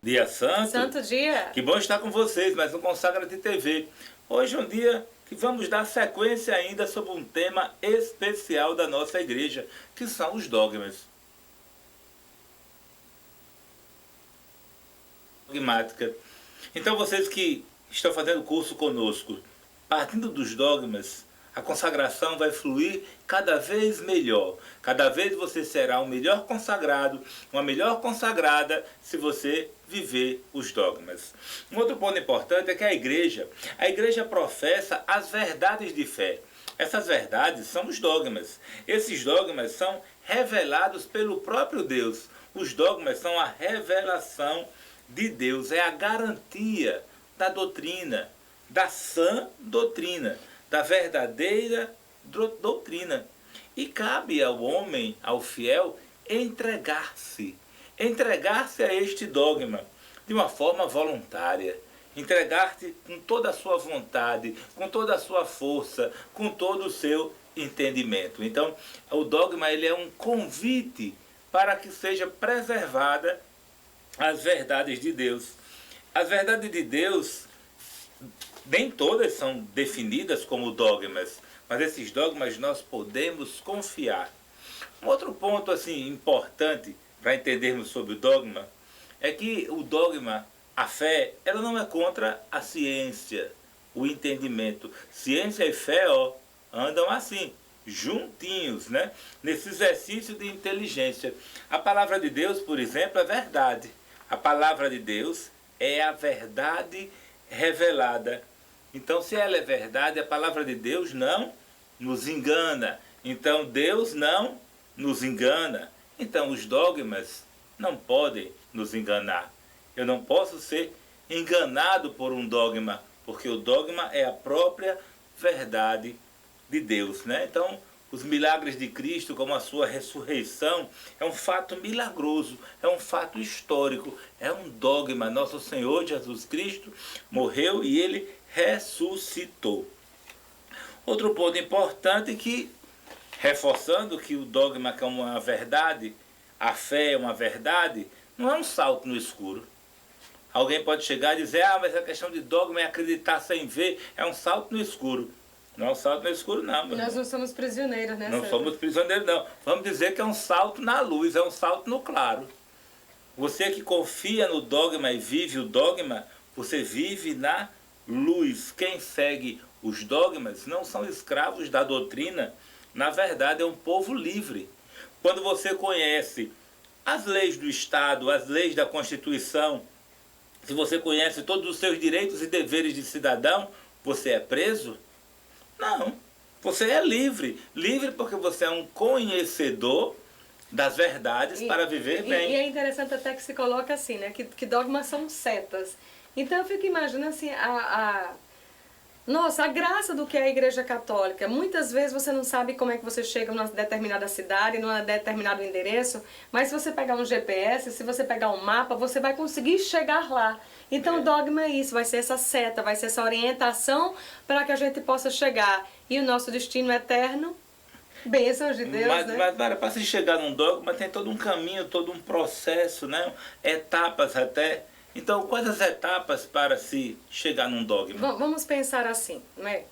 Dia Santo. Santo dia. Que bom estar com vocês, mais um Consagra-te TV. Hoje é um dia que vamos dar sequência ainda sobre um tema especial da nossa igreja, que são os dogmas. Dogmática. Então vocês que estão fazendo curso conosco, partindo dos dogmas, a consagração vai fluir cada vez melhor. Cada vez você será um melhor consagrado, uma melhor consagrada, se você viver os dogmas. Um outro ponto importante é que a igreja professa as verdades de fé. Essas verdades são os dogmas. Esses dogmas são revelados pelo próprio Deus. Os dogmas são a revelação de Deus, é a garantia da doutrina, da sã doutrina, da verdadeira doutrina. E cabe ao homem, ao fiel, entregar-se a este dogma de uma forma voluntária. Entregar-te com toda a sua vontade, com toda a sua força, com todo o seu entendimento. Então, o dogma ele é um convite para que seja preservada as verdades de Deus. As verdades de Deus, nem todas são definidas como dogmas, mas esses dogmas nós podemos confiar. Um outro ponto assim importante para entendermos sobre o dogma é que o dogma, a fé, ela não é contra a ciência, o entendimento. Ciência e fé, andam assim, juntinhos, né? Nesse exercício de inteligência. A palavra de Deus, por exemplo, é verdade. A palavra de Deus é a verdade revelada. Então, se ela é verdade, a palavra de Deus não nos engana. Então, Deus não nos engana. Então, os dogmas não podem nos enganar. Eu não posso ser enganado por um dogma, porque o dogma é a própria verdade de Deus, né? Então, os milagres de Cristo, como a sua ressurreição, é um fato milagroso, é um fato histórico, é um dogma. Nosso Senhor Jesus Cristo morreu e ele ressuscitou. Outro ponto importante que, reforçando que o dogma é uma verdade, a fé é uma verdade, não é um salto no escuro. Alguém pode chegar e dizer, mas a questão de dogma é acreditar sem ver, é um salto no escuro. Não é um salto no escuro, não. Nós não somos prisioneiros, né? Não somos prisioneiros, não. Vamos dizer que é um salto na luz, é um salto no claro. Você que confia no dogma e vive o dogma, você vive na luz. Quem segue os dogmas não são escravos da doutrina. Na verdade, é um povo livre. Quando você conhece as leis do Estado, as leis da Constituição, se você conhece todos os seus direitos e deveres de cidadão, você é preso? Não, você é livre. Livre porque você é um conhecedor das verdades para viver bem. E é interessante até que se coloca assim, né? Que dogmas são setas. Então eu fico imaginando assim, nossa, a graça do que é a Igreja Católica. Muitas vezes você não sabe como é que você chega numa determinada cidade, num determinado endereço, mas se você pegar um GPS, se você pegar um mapa, você vai conseguir chegar lá. Então o dogma é isso, vai ser essa seta, vai ser essa orientação para que a gente possa chegar. E o nosso destino eterno, bênçãos de Deus, né? Mas para se chegar num dogma tem todo um caminho, todo um processo, né? Etapas até. Então, quais as etapas para se chegar num dogma? Vamos pensar assim, não é?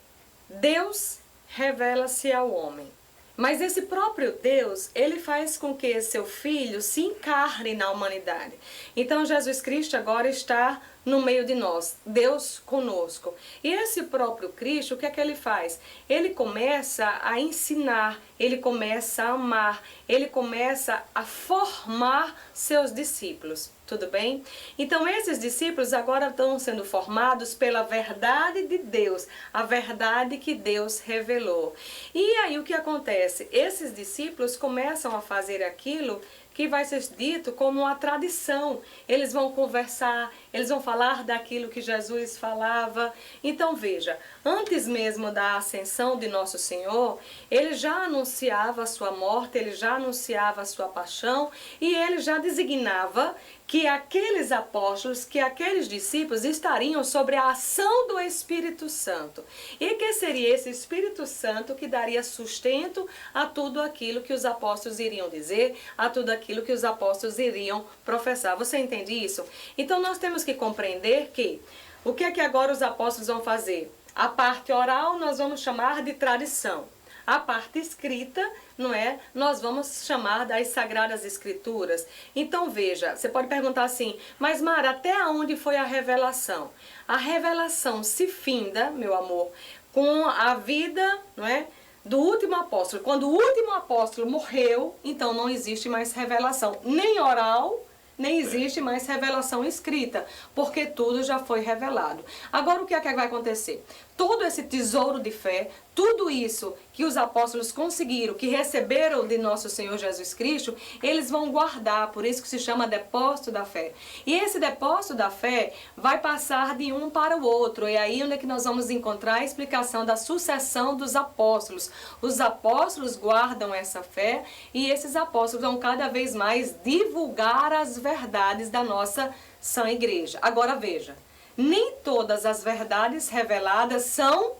Deus revela-se ao homem. Mas esse próprio Deus, ele faz com que seu Filho se encarne na humanidade. Então, Jesus Cristo agora está no meio de nós, Deus conosco. E esse próprio Cristo, o que é que ele faz? Ele começa a ensinar, ele começa a amar, ele começa a formar seus discípulos. Tudo bem? Então esses discípulos agora estão sendo formados pela verdade de Deus, a verdade que Deus revelou. E aí o que acontece? Esses discípulos começam a fazer aquilo que vai ser dito como uma tradição. Eles vão conversar, eles vão falar daquilo que Jesus falava. Então veja, antes mesmo da ascensão de Nosso Senhor, ele já anunciava a sua morte, ele já anunciava a sua paixão e ele já designava que aqueles apóstolos, que aqueles discípulos estariam sobre a ação do Espírito Santo. E que seria esse Espírito Santo que daria sustento a tudo aquilo que os apóstolos iriam dizer, a tudo aquilo que os apóstolos iriam professar. Você entende isso? Então nós temos que compreender que o que é que agora os apóstolos vão fazer? A parte oral nós vamos chamar de tradição. A parte escrita, não é? Nós vamos chamar das Sagradas Escrituras. Então veja, você pode perguntar assim, mas Mara, até onde foi a revelação? A revelação se finda, meu amor, com a vida, não é? Do último apóstolo. Quando o último apóstolo morreu, então não existe mais revelação, nem oral, nem existe mais revelação escrita, porque tudo já foi revelado. Agora o que é que vai acontecer? Todo esse tesouro de fé, tudo isso que os apóstolos conseguiram, que receberam de nosso Senhor Jesus Cristo, eles vão guardar, por isso que se chama depósito da fé. E esse depósito da fé vai passar de um para o outro. E aí onde é que nós vamos encontrar a explicação da sucessão dos apóstolos. Os apóstolos guardam essa fé e esses apóstolos vão cada vez mais divulgar as verdades da nossa sã igreja. Agora veja, nem todas as verdades reveladas são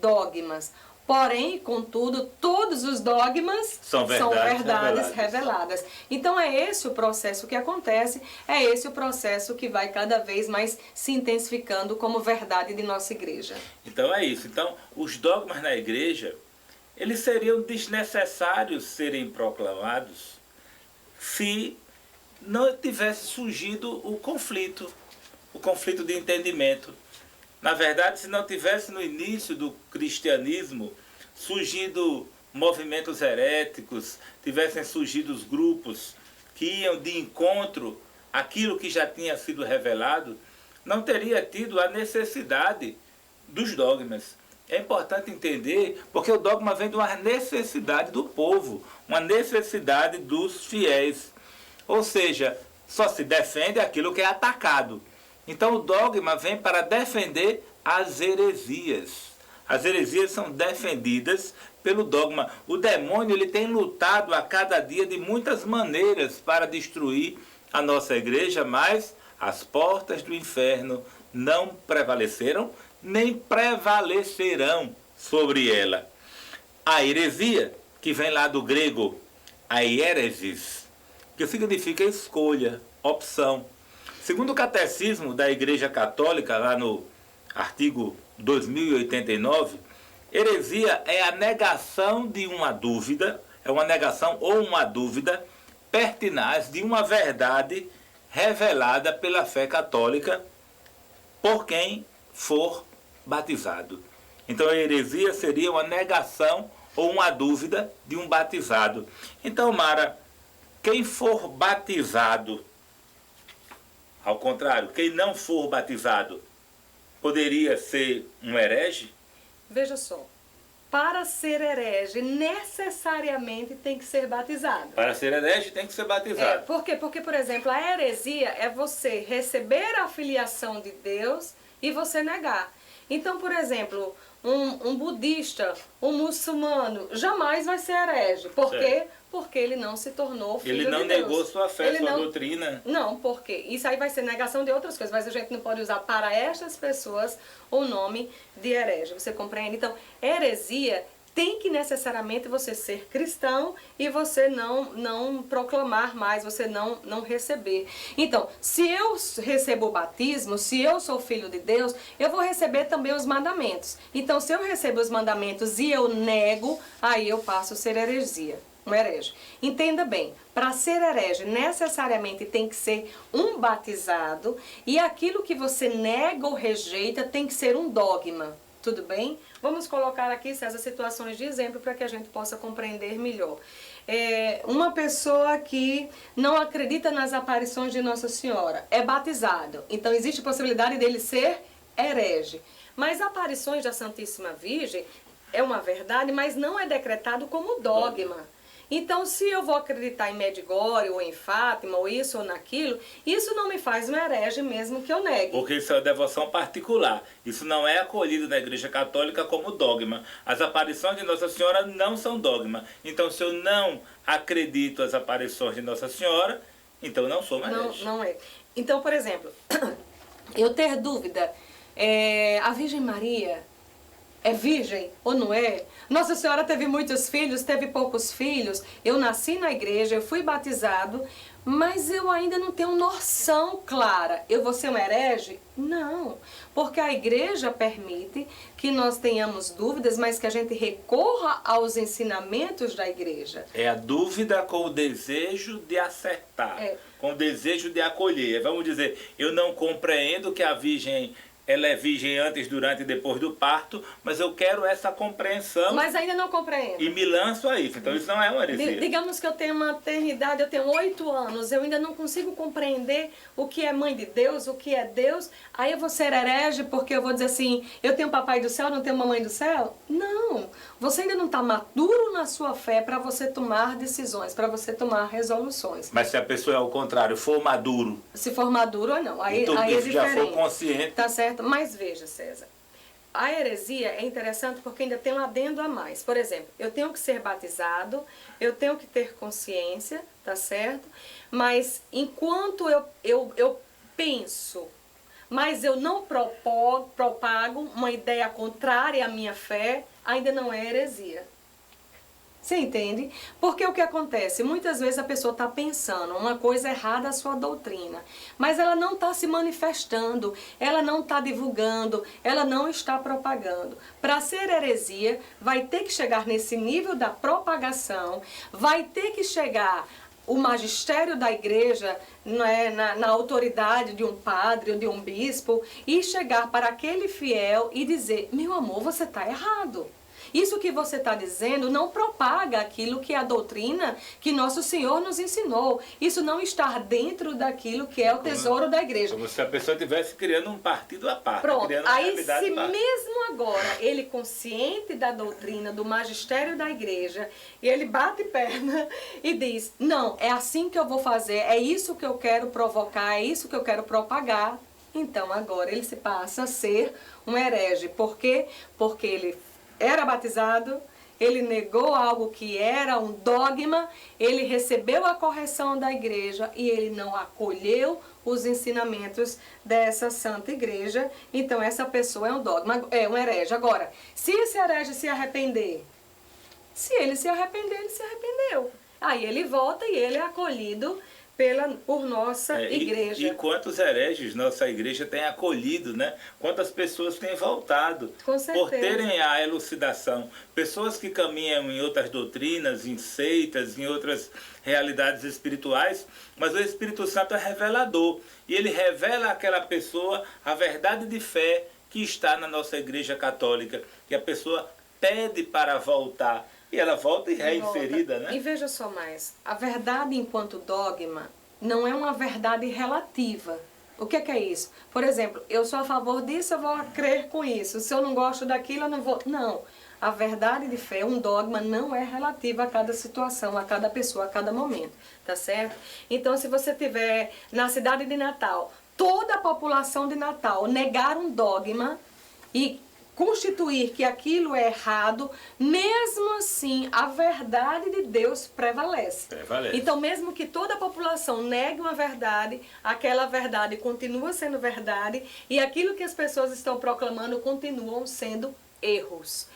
dogmas. Porém, contudo, todos os dogmas são verdades reveladas. Então é esse o processo que acontece, é esse o processo que vai cada vez mais se intensificando como verdade de nossa igreja. Então é isso. Então, os dogmas na igreja, eles seriam desnecessários serem proclamados se não tivesse surgido o conflito de entendimento. Na verdade, se não tivesse no início do cristianismo surgido movimentos heréticos, tivessem surgido os grupos que iam de encontro àquilo que já tinha sido revelado, não teria tido a necessidade dos dogmas. É importante entender, porque o dogma vem de uma necessidade do povo, uma necessidade dos fiéis. Ou seja, só se defende aquilo que é atacado. Então o dogma vem para defender as heresias. As heresias são defendidas pelo dogma. O demônio ele tem lutado a cada dia de muitas maneiras para destruir a nossa igreja, mas as portas do inferno não prevaleceram, nem prevalecerão sobre ela. A heresia, que vem lá do grego airesis, que significa escolha, opção. Segundo o Catecismo da Igreja Católica, lá no artigo 2089, heresia é a negação de uma dúvida, é uma negação ou uma dúvida pertinaz de uma verdade revelada pela fé católica por quem for batizado. Então a heresia seria uma negação ou uma dúvida de um batizado. Então, Mara, quem for batizado, ao contrário, quem não for batizado, poderia ser um herege? Veja só, para ser herege, necessariamente tem que ser batizado. Para ser herege, tem que ser batizado. Por quê? Porque, por exemplo, a heresia é você receber a filiação de Deus e você negar. Então, por exemplo, um budista, um muçulmano, jamais vai ser herege. Por quê? Porque ele não se tornou filho de Deus. Ele não negou sua fé, sua doutrina. Não, porque isso aí vai ser negação de outras coisas, mas a gente não pode usar para estas pessoas o nome de herege. Você compreende? Então, heresia tem que necessariamente você ser cristão e você não proclamar mais, você não receber. Então, se eu recebo o batismo, se eu sou filho de Deus, eu vou receber também os mandamentos. Então, se eu recebo os mandamentos e eu nego, aí eu passo a ser heresia. Um herege. Entenda bem, para ser herege necessariamente tem que ser um batizado e aquilo que você nega ou rejeita tem que ser um dogma. Tudo bem? Vamos colocar aqui, César, situações de exemplo para que a gente possa compreender melhor. Uma pessoa que não acredita nas aparições de Nossa Senhora é batizado, então existe a possibilidade dele ser herege. Mas aparições da Santíssima Virgem é uma verdade, mas não é decretado como dogma. Então, se eu vou acreditar em Medjugorje, ou em Fátima, ou isso ou naquilo, isso não me faz um herege mesmo que eu negue. Porque isso é uma devoção particular. Isso não é acolhido na Igreja Católica como dogma. As aparições de Nossa Senhora não são dogma. Então, se eu não acredito às aparições de Nossa Senhora, Então eu não sou uma herege. Não é. Então, por exemplo, eu ter dúvida, a Virgem Maria é virgem ou não é? Nossa Senhora teve muitos filhos, teve poucos filhos. Eu nasci na igreja, eu fui batizado, mas eu ainda não tenho noção clara. Eu vou ser um herege? Não, porque a igreja permite que nós tenhamos dúvidas, mas que a gente recorra aos ensinamentos da igreja. É a dúvida com o desejo de acertar, com o desejo de acolher. Vamos dizer, eu não compreendo que a Virgem... ela é virgem antes, durante e depois do parto, mas eu quero essa compreensão. Mas ainda não compreendo. E me lanço a isso. Então isso não é uma heresia. Digamos que eu tenho uma maternidade, eu tenho 8 anos, eu ainda não consigo compreender o que é mãe de Deus, o que é Deus. Aí eu vou ser herege porque eu vou dizer assim, eu tenho papai do céu, não tenho mamãe do céu? Não. Você ainda não está maduro na sua fé para você tomar decisões, para você tomar resoluções. Mas se a pessoa, ao contrário, for maduro... Se for maduro ou não, aí então, é diferente. Já for consciente... Tá certo? Mas veja, César, a heresia é interessante porque ainda tem um adendo a mais. Por exemplo, eu tenho que ser batizado, eu tenho que ter consciência, tá certo? Mas enquanto eu penso, mas eu não propago uma ideia contrária à minha fé, ainda não é heresia. Você entende? Porque o que acontece? Muitas vezes a pessoa está pensando uma coisa errada à sua doutrina, mas ela não está se manifestando, ela não está divulgando, ela não está propagando. Para ser heresia, vai ter que chegar nesse nível da propagação, vai ter que chegar o magistério da igreja, na autoridade de um padre ou de um bispo, e chegar para aquele fiel e dizer, meu amor, você está errado. Isso que você está dizendo não propaga aquilo que é a doutrina que Nosso Senhor nos ensinou. Isso não está dentro daquilo que é o tesouro da igreja. Como se a pessoa estivesse criando um partido à parte. Pronto, aí se parte. Mesmo agora ele consciente da doutrina, do magistério da igreja, e ele bate perna e diz, não, é assim que eu vou fazer, é isso que eu quero provocar, é isso que eu quero propagar. Então agora ele se passa a ser um herege. Por quê? Porque ele era batizado, ele negou algo que era um dogma, ele recebeu a correção da igreja e ele não acolheu os ensinamentos dessa santa igreja. Então essa pessoa é um dogma, é um herege. Agora, se esse herege se arrepender, se ele se arrepender, ele se arrependeu. Aí ele volta e ele é acolhido por nossa igreja. E quantos hereges nossa igreja tem acolhido, né? Quantas pessoas têm voltado por terem a elucidação. Pessoas que caminham em outras doutrinas, em seitas, em outras realidades espirituais, mas o Espírito Santo é revelador. E ele revela àquela pessoa a verdade de fé que está na nossa igreja católica. Que a pessoa pede para voltar. E ela volta e é inserida, né? E veja só mais, a verdade enquanto dogma não é uma verdade relativa. O que é isso? Por exemplo, eu sou a favor disso, eu vou crer com isso. Se eu não gosto daquilo, eu não vou... Não, a verdade de fé, um dogma, não é relativa a cada situação, a cada pessoa, a cada momento, tá certo? Então, se você tiver na cidade de Natal, toda a população de Natal negar um dogma e constituir que aquilo é errado, mesmo assim a verdade de Deus prevalece. Então, mesmo que toda a população negue uma verdade, aquela verdade continua sendo verdade e aquilo que as pessoas estão proclamando continuam sendo erros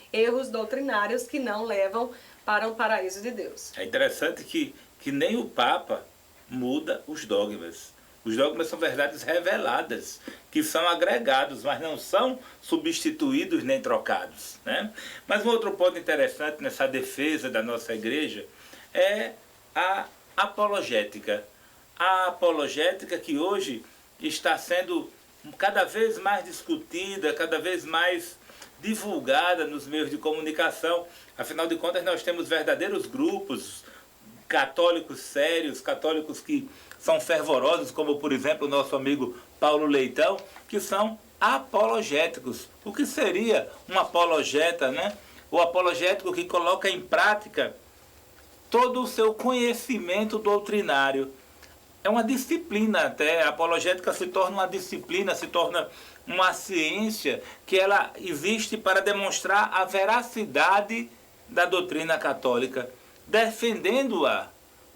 doutrinários que não levam para o paraíso de Deus. É interessante que nem o Papa muda os dogmas. Os dogmas são verdades reveladas, que são agregados, mas não são substituídos nem trocados, né? Mas um outro ponto interessante nessa defesa da nossa igreja é a apologética. A apologética que hoje está sendo cada vez mais discutida, cada vez mais divulgada nos meios de comunicação. Afinal de contas, nós temos verdadeiros grupos católicos sérios, católicos que são fervorosos, como por exemplo o nosso amigo Paulo Leitão, que são apologéticos. O que seria um apologeta, né? O apologético que coloca em prática todo o seu conhecimento doutrinário. É uma disciplina até, a apologética se torna uma disciplina, se torna uma ciência que ela existe para demonstrar a veracidade da doutrina católica, defendendo-a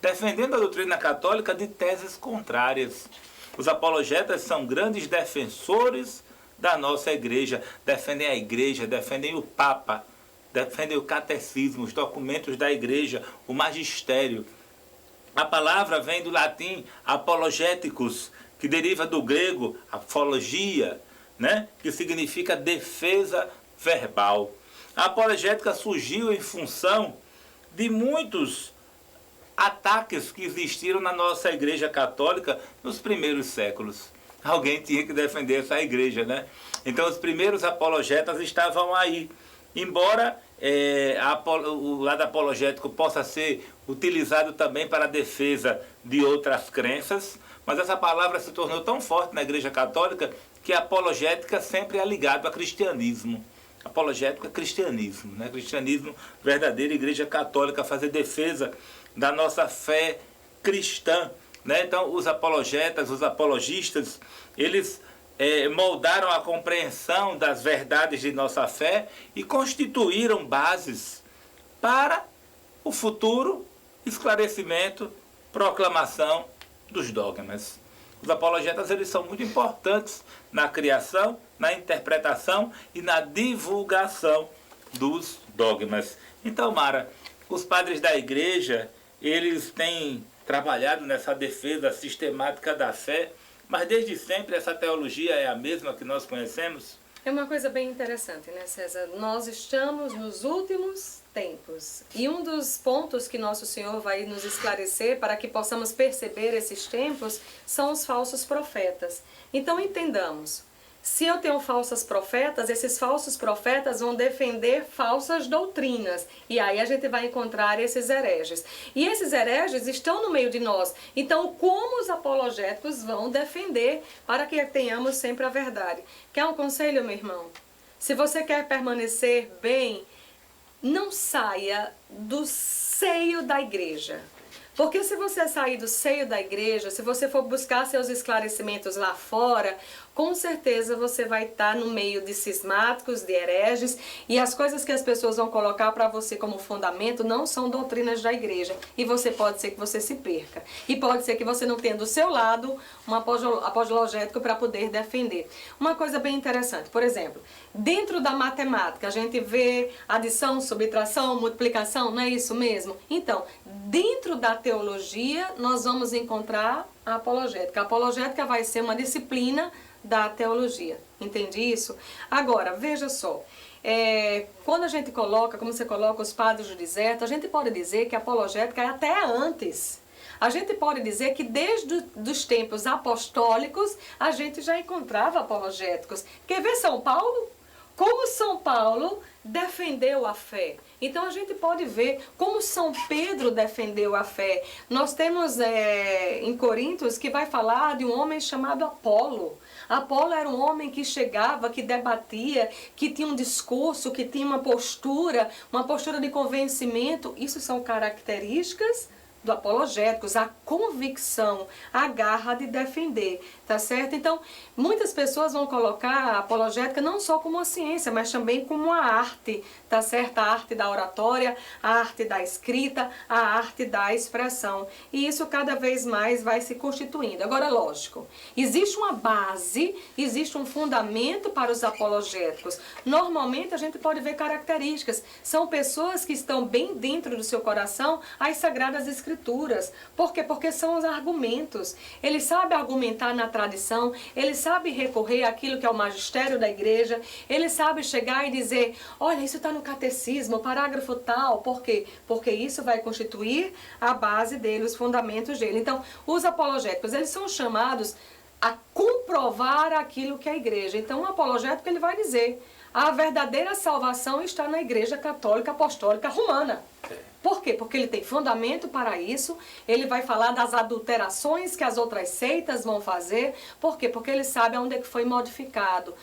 defendendo a doutrina católica de teses contrárias. Os apologetas são grandes defensores da nossa igreja, defendem a igreja, defendem o Papa, defendem o catecismo, os documentos da igreja, o magistério. A palavra vem do latim apologéticos, que deriva do grego apologia, né? Que significa defesa verbal. A apologética surgiu em função de muitos ataques que existiram na nossa igreja católica nos primeiros séculos. Alguém tinha que defender essa igreja, né? Então os primeiros apologetas estavam aí. Embora o lado apologético possa ser utilizado também para a defesa de outras crenças, mas essa palavra se tornou tão forte na igreja católica que a apologética sempre é ligado a cristianismo. Apologético é cristianismo, né? Cristianismo verdadeiro, igreja católica, fazer defesa da nossa fé cristã, né? Então os apologetas, os apologistas, eles moldaram a compreensão das verdades de nossa fé e constituíram bases para o futuro esclarecimento, proclamação dos dogmas. Os apologetas, eles são muito importantes na criação, na interpretação e na divulgação dos dogmas. Então, Mara, os padres da igreja, eles têm trabalhado nessa defesa sistemática da fé, mas desde sempre essa teologia é a mesma que nós conhecemos? É uma coisa bem interessante, né, César? Nós estamos nos últimos tempos. E um dos pontos que Nosso Senhor vai nos esclarecer para que possamos perceber esses tempos são os falsos profetas. Então entendamos, se eu tenho falsos profetas, esses falsos profetas vão defender falsas doutrinas. E aí a gente vai encontrar esses hereges. E esses hereges estão no meio de nós. Então, como os apologéticos vão defender para que tenhamos sempre a verdade? Quer um conselho, meu irmão? Se você quer permanecer bem, não saia do seio da igreja. Porque se você sair do seio da igreja, se você for buscar seus esclarecimentos lá fora, com certeza você vai estar no meio de cismáticos, de hereges, e as coisas que as pessoas vão colocar para você como fundamento não são doutrinas da igreja. E você pode ser que você se perca. E pode ser que você não tenha do seu lado um apologético para poder defender. Uma coisa bem interessante, por exemplo, dentro da matemática a gente vê adição, subtração, multiplicação, não é isso mesmo? Então, dentro da teologia nós vamos encontrar a apologética. A apologética vai ser uma disciplina da teologia. Entende isso? Agora, veja só. Quando a gente coloca, como você coloca os padres do deserto, a gente pode dizer que a apologética é até antes. A gente pode dizer que desde os tempos apostólicos a gente já encontrava apologéticos. Quer ver São Paulo? Como São Paulo defendeu a fé. Então a gente pode ver como São Pedro defendeu a fé. Nós temos em Coríntios que vai falar de um homem chamado Apolo. Apolo era um homem que chegava, que debatia, que tinha um discurso, que tinha uma postura de convencimento. Isso são características do apologéticos, a convicção, a garra de defender, tá certo? Então, muitas pessoas vão colocar a apologética não só como uma ciência, mas também como uma arte, tá certo? A arte da oratória, a arte da escrita, a arte da expressão. E isso cada vez mais vai se constituindo. Agora, lógico, existe uma base, existe um fundamento para os apologéticos. Normalmente a gente pode ver características. São pessoas que estão bem dentro do seu coração as Sagradas Escrituras. Por quê? Porque são os argumentos. Ele sabe argumentar na tradição, ele sabe recorrer àquilo que é o magistério da igreja, ele sabe chegar e dizer, olha, isso está no catecismo, parágrafo tal. Por quê? Porque isso vai constituir a base dele, os fundamentos dele. Então, os apologéticos, eles são chamados a comprovar aquilo que é a igreja. Então, o apologético, ele vai dizer, a verdadeira salvação está na Igreja Católica Apostólica Romana. Por quê? Porque ele tem fundamento para isso, ele vai falar das adulterações que as outras seitas vão fazer. Por quê? Porque ele sabe onde é que foi modificado.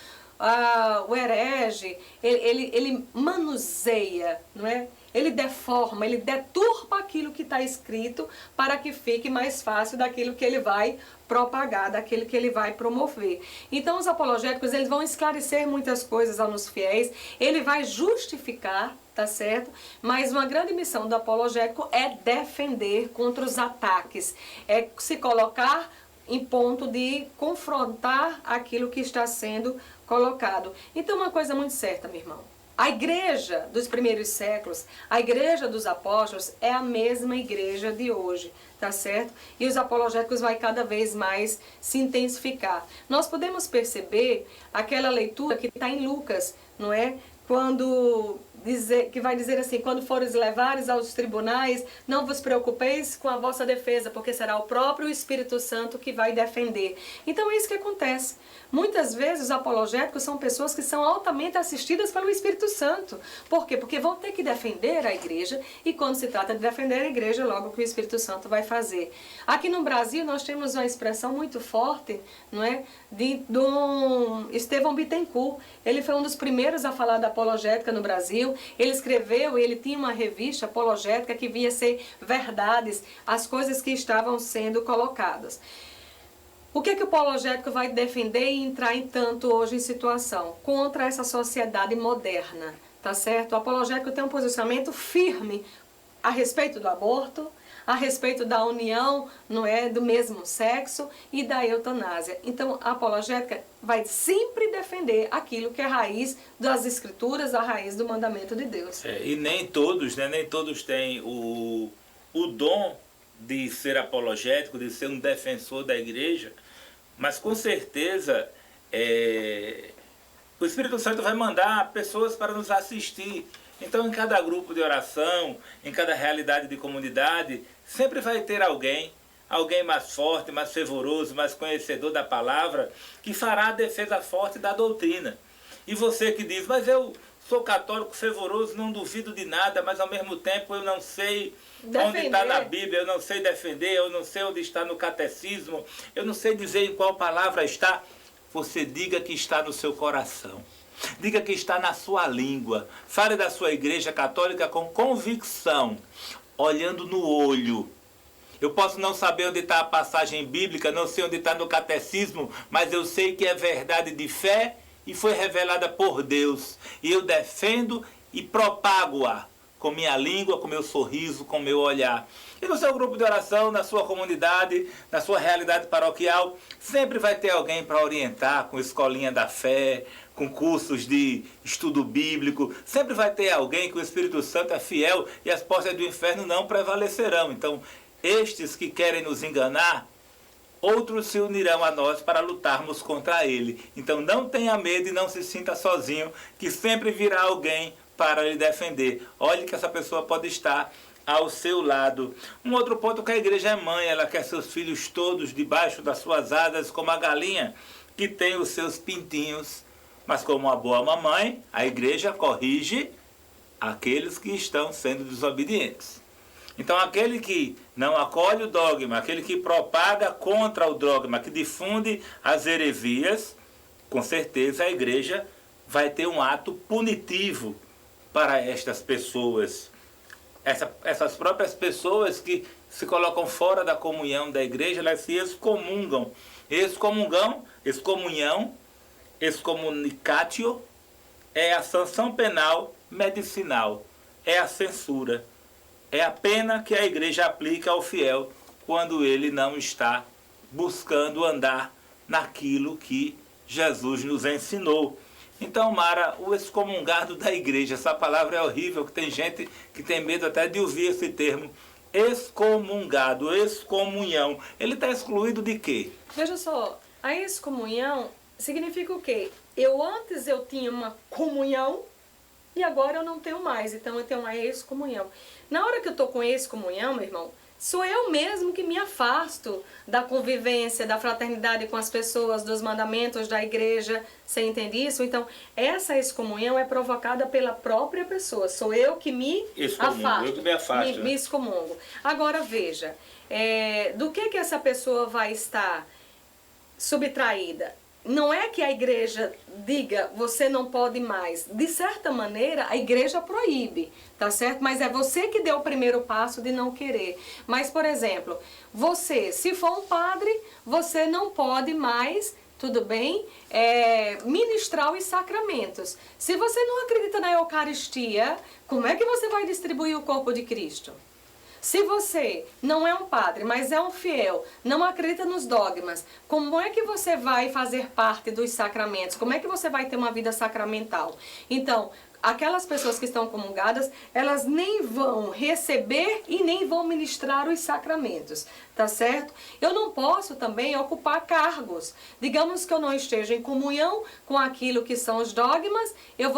o herege, ele manuseia, não é? Ele deforma, ele deturpa aquilo que está escrito para que fique mais fácil daquilo que ele vai propagar, daquilo que ele vai promover. Então os apologéticos, eles vão esclarecer muitas coisas aos fiéis, ele vai justificar, tá certo? Mas uma grande missão do apologético é defender contra os ataques, é se colocar em ponto de confrontar aquilo que está sendo colocado. Então uma coisa muito certa, meu irmão. A igreja dos primeiros séculos, a igreja dos apóstolos é a mesma igreja de hoje, tá certo? E os apologéticos vai cada vez mais se intensificar. Nós podemos perceber aquela leitura que está em Lucas, não é? Que vai dizer assim, quando fores levares aos tribunais, não vos preocupeis com a vossa defesa, porque será o próprio Espírito Santo que vai defender. Então é isso que acontece. Muitas vezes os apologéticos são pessoas que são altamente assistidas pelo Espírito Santo. Por quê? Porque vão ter que defender a igreja, e quando se trata de defender a igreja, logo que o Espírito Santo vai fazer. Aqui no Brasil nós temos uma expressão muito forte, não é? Do Estevão Bittencourt. Ele foi um dos primeiros a falar da apologética no Brasil. Ele escreveu, ele tinha uma revista apologética que via ser verdades, as coisas que estavam sendo colocadas. O que o apologético vai defender e entrar, entanto, hoje em situação? Contra essa sociedade moderna, tá certo? O apologético tem um posicionamento firme a respeito do aborto, a respeito da união, não é, do mesmo sexo e da eutanásia. Então, a apologética vai sempre defender aquilo que é a raiz das escrituras, a raiz do mandamento de Deus. E nem todos, né, nem todos têm o dom de ser apologético, de ser um defensor da igreja, mas com certeza o Espírito Santo vai mandar pessoas para nos assistir. Então, em cada grupo de oração, em cada realidade de comunidade, sempre vai ter alguém mais forte, mais fervoroso, mais conhecedor da palavra, que fará a defesa forte da doutrina. E você que diz, mas eu sou católico fervoroso, não duvido de nada, mas ao mesmo tempo eu não sei onde está na Bíblia, eu não sei defender, eu não sei onde está no catecismo, eu não sei dizer em qual palavra está. Você diga que está no seu coração. Diga que está na sua língua. Fale da sua igreja católica com convicção, olhando no olho. Eu posso não saber onde está a passagem bíblica, não sei onde está no catecismo, mas eu sei que é verdade de fé e foi revelada por Deus. E eu defendo e propago-a com minha língua, com meu sorriso, com meu olhar. E no seu grupo de oração, na sua comunidade, na sua realidade paroquial, sempre vai ter alguém para orientar com escolinha da fé, com cursos de estudo bíblico. Sempre vai ter alguém que o Espírito Santo é fiel e as portas do inferno não prevalecerão. Então, estes que querem nos enganar, outros se unirão a nós para lutarmos contra ele. Então não tenha medo e não se sinta sozinho, que sempre virá alguém para lhe defender. Olhe que essa pessoa pode estar ao seu lado. Um outro ponto é que a igreja é mãe, ela quer seus filhos todos debaixo das suas asas, como a galinha que tem os seus pintinhos. Mas como uma boa mamãe, a igreja corrige aqueles que estão sendo desobedientes. Então aquele que não acolhe o dogma, aquele que propaga contra o dogma, que difunde as heresias, com certeza a igreja vai ter um ato punitivo para estas pessoas. Essas próprias pessoas que se colocam fora da comunhão da igreja, elas se excomungam. Excomunicatio é a sanção penal medicinal, é a censura. É a pena que a igreja aplica ao fiel quando ele não está buscando andar naquilo que Jesus nos ensinou. Então, Mara, o excomungado da igreja, essa palavra é horrível, que tem gente que tem medo até de ouvir esse termo. Excomungado, excomunhão. Ele está excluído de quê? Veja só, a excomunhão significa o quê? Antes eu tinha uma comunhão e agora eu não tenho mais, então eu tenho uma excomunhão. Na hora que eu estou com excomunhão, meu irmão, sou eu mesmo que me afasto da convivência, da fraternidade com as pessoas, dos mandamentos da igreja. Você entende isso? Então, essa excomunhão é provocada pela própria pessoa. Sou eu que me afasto. Eu que me afasto. Me excomungo. Agora, veja, do que essa pessoa vai estar subtraída? não é que a igreja diga, você não pode mais. De certa maneira, a igreja proíbe, tá certo? Mas é você que deu o primeiro passo de não querer. Mas, por exemplo, você, se for um padre, você não pode mais, tudo bem, ministrar os sacramentos. Se você não acredita na Eucaristia, como é que você vai distribuir o corpo de Cristo? Se você não é um padre, mas é um fiel, não acredita nos dogmas, como é que você vai fazer parte dos sacramentos? Como é que você vai ter uma vida sacramental? Então, aquelas pessoas que estão comungadas, elas nem vão receber e nem vão ministrar os sacramentos, tá certo? Eu não posso também ocupar cargos. Digamos que eu não esteja em comunhão com aquilo que são os dogmas, eu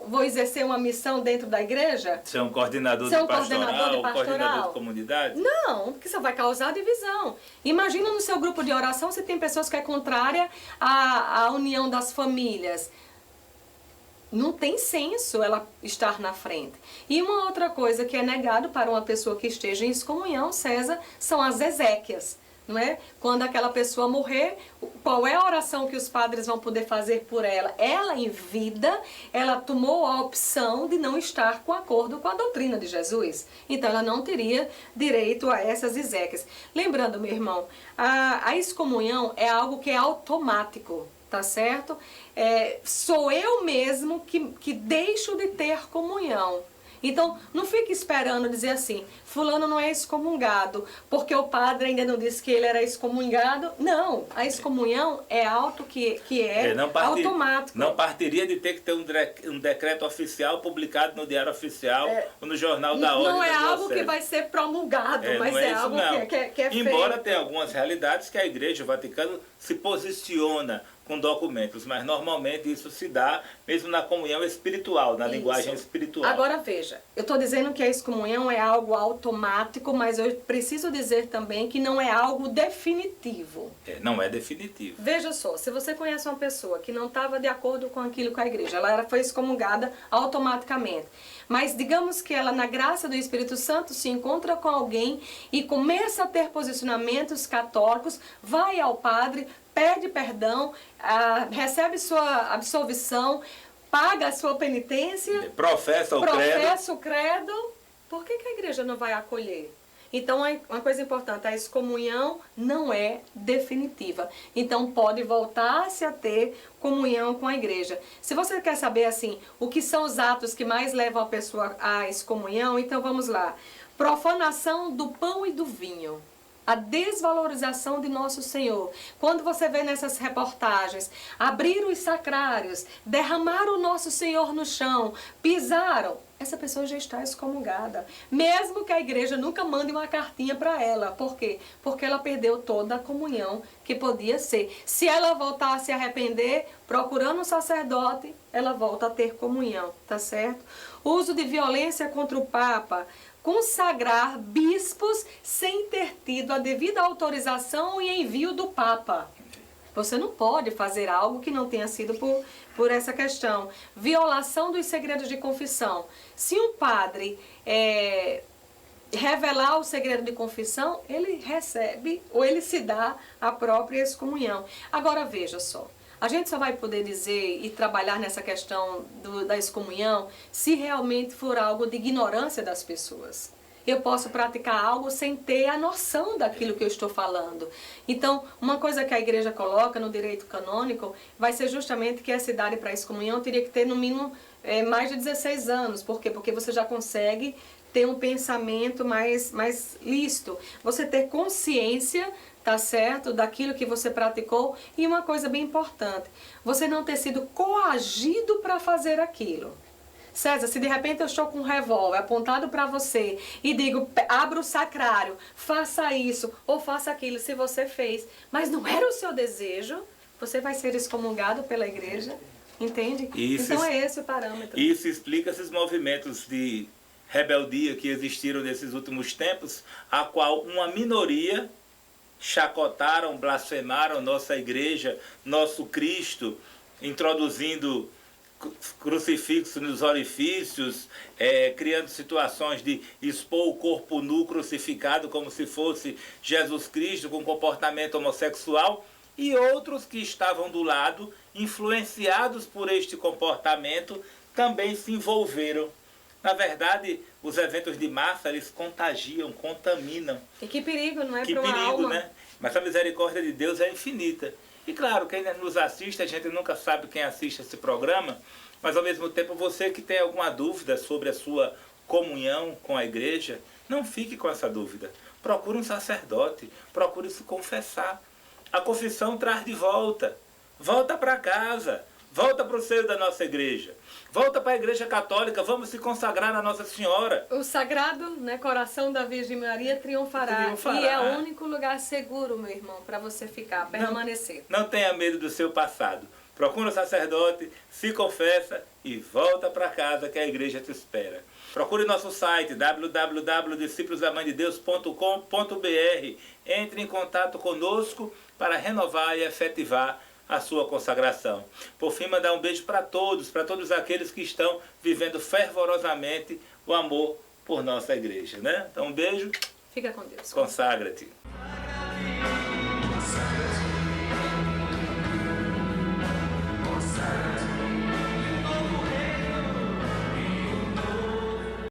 vou exercer uma missão dentro da igreja? Ser um coordenador de pastoral, coordenador de comunidade? Não, porque isso vai causar divisão. Imagina no seu grupo de oração se tem pessoas que é contrária à união das famílias. Não tem senso ela estar na frente. E uma outra coisa que é negado para uma pessoa que esteja em excomunhão, César, são as exéquias. Não é? Quando aquela pessoa morrer, qual é a oração que os padres vão poder fazer por ela? Ela, em vida, ela tomou a opção de não estar com acordo com a doutrina de Jesus. Então, ela não teria direito a essas exéquias. Lembrando, meu irmão, a excomunhão é algo que é automático. Tá certo? Sou eu mesmo que deixo de ter comunhão. Então, não fique esperando dizer assim, fulano não é excomungado, porque o padre ainda não disse que ele era excomungado. Não, a excomunhão é algo que é automático. Não partiria de ter que ter um decreto oficial publicado no Diário Oficial ou no Jornal da Ordem. Não é algo que vai ser promulgado, mas é algo que é feito. Embora tenha algumas realidades que a Igreja, o Vaticano, se posiciona com documentos, mas normalmente isso se dá mesmo na comunhão espiritual, na linguagem espiritual. Agora veja, eu estou dizendo que a excomunhão é algo automático, mas eu preciso dizer também que não é algo definitivo. Não é definitivo. Veja só, se você conhece uma pessoa que não estava de acordo com aquilo com a igreja, ela foi excomungada automaticamente. Mas digamos que ela, na graça do Espírito Santo, se encontra com alguém e começa a ter posicionamentos católicos, vai ao padre, pede perdão, recebe sua absolvição, paga a sua penitência, professa o credo. Por que a igreja não vai acolher? Então, uma coisa importante, a excomunhão não é definitiva. Então, pode voltar-se a ter comunhão com a igreja. Se você quer saber, assim, o que são os atos que mais levam a pessoa à excomunhão, então vamos lá. Profanação do pão e do vinho. A desvalorização de Nosso Senhor. Quando você vê nessas reportagens, abrir os sacrários, derramar o Nosso Senhor no chão, pisaram, essa pessoa já está excomungada. Mesmo que a igreja nunca mande uma cartinha para ela. Por quê? Porque ela perdeu toda a comunhão que podia ser. Se ela voltar a se arrepender, procurando um sacerdote, ela volta a ter comunhão, tá certo? O uso de violência contra o Papa, consagrar bispos sem ter tido a devida autorização e envio do Papa. Você não pode fazer algo que não tenha sido por essa questão. Violação dos segredos de confissão. Se um padre revelar o segredo de confissão, ele recebe ou ele se dá a própria excomunhão. Agora veja só. A gente só vai poder dizer e trabalhar nessa questão da excomunhão se realmente for algo de ignorância das pessoas. Eu posso praticar algo sem ter a noção daquilo que eu estou falando. Então, uma coisa que a igreja coloca no direito canônico vai ser justamente que essa idade para a excomunhão teria que ter no mínimo mais de 16 anos. Por quê? Porque você já consegue ter um pensamento mais lícito. Você ter consciência, tá certo, daquilo que você praticou. E uma coisa bem importante, você não ter sido coagido para fazer aquilo. César, se de repente eu estou com um revólver apontado para você e digo, abra o sacrário, faça isso ou faça aquilo, se você fez, mas não era o seu desejo, você vai ser excomungado pela igreja, entende? Então é esse o parâmetro. Isso explica esses movimentos de rebeldia que existiram nesses últimos tempos, a qual uma minoria chacotaram, blasfemaram nossa igreja, nosso Cristo, introduzindo crucifixo nos orifícios, criando situações de expor o corpo nu crucificado como se fosse Jesus Cristo com comportamento homossexual. e outros que estavam do lado, influenciados por este comportamento, também se envolveram. Na verdade, os eventos de massa, eles contagiam, contaminam. E que perigo, não é, Que para uma perigo, alma? né? Mas a misericórdia de Deus é infinita. E claro, quem nos assiste, a gente nunca sabe quem assiste esse programa, mas ao mesmo tempo você que tem alguma dúvida sobre a sua comunhão com a igreja, não fique com essa dúvida. Procure um sacerdote, procure se confessar. A confissão traz de volta. Volta para casa, volta para o seio da nossa igreja. Volta para a igreja católica, vamos se consagrar a Nossa Senhora. O sagrado, né, coração da Virgem Maria triunfará. E é o único lugar seguro, meu irmão, para você ficar, permanecer. Não tenha medo do seu passado. Procura um sacerdote, se confessa e volta para casa que a igreja te espera. Procure nosso site www.disciplosdamandedeus.com.br. Entre em contato conosco para renovar e efetivar a sua consagração. Por fim, mandar um beijo para todos aqueles que estão vivendo fervorosamente o amor por nossa igreja, né? Então, um beijo. Fica com Deus. Consagra-te.